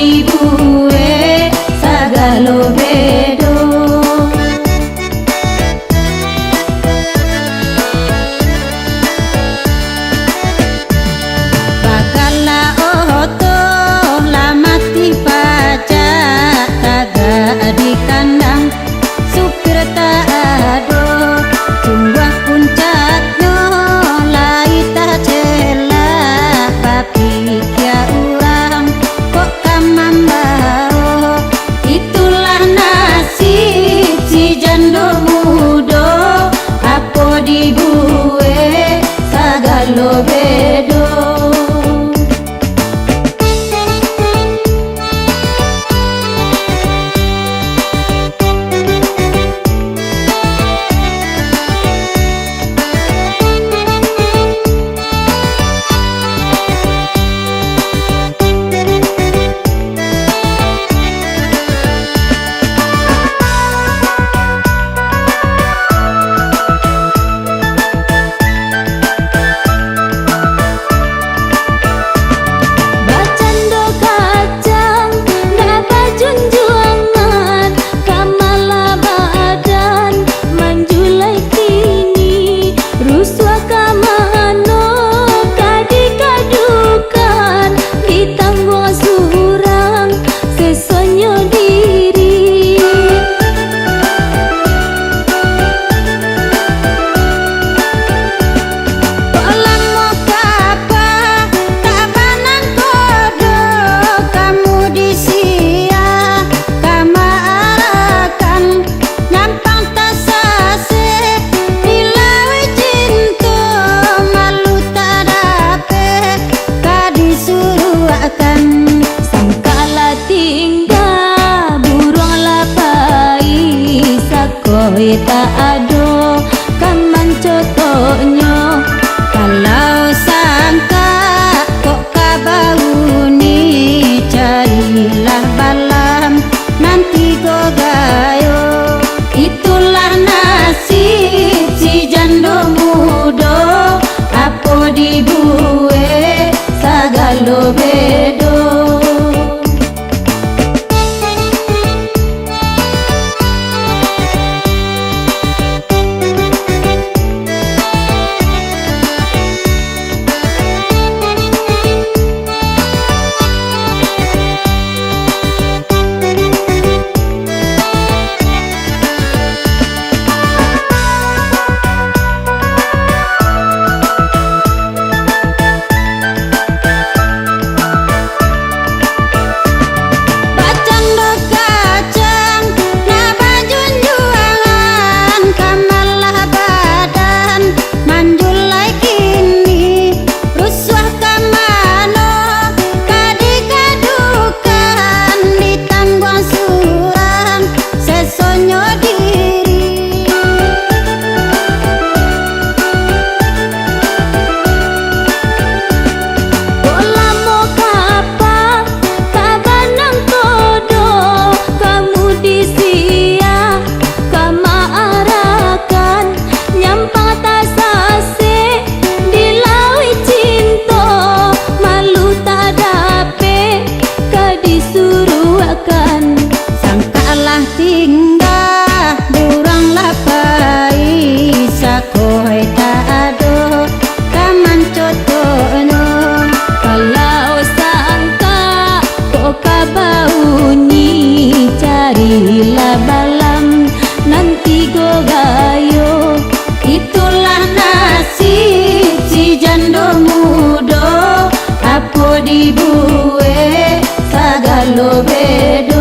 dibuwe sagalo bedo. Bakala oto lamati pajak taga di kandang supir tak ado tunggah puncaknya lai tak cela papi kia urang kok kamambao. Itulah nasib si jando mudo apo dibuwe sagalo bedo. Koi tak ado kaman contohnya kalau sangka kok kabau ni carilah balam nanti go gayo. Itulah nasib si jando mudo apo dibuwe sagalo bedo. Tinggal durang lapai sakoi tak ado kaman contohnya kalau sangka kok kabau ni carilah balam nanti go gayo. Itulah nasib si jando mudo apo dibuwe sagalo bedo.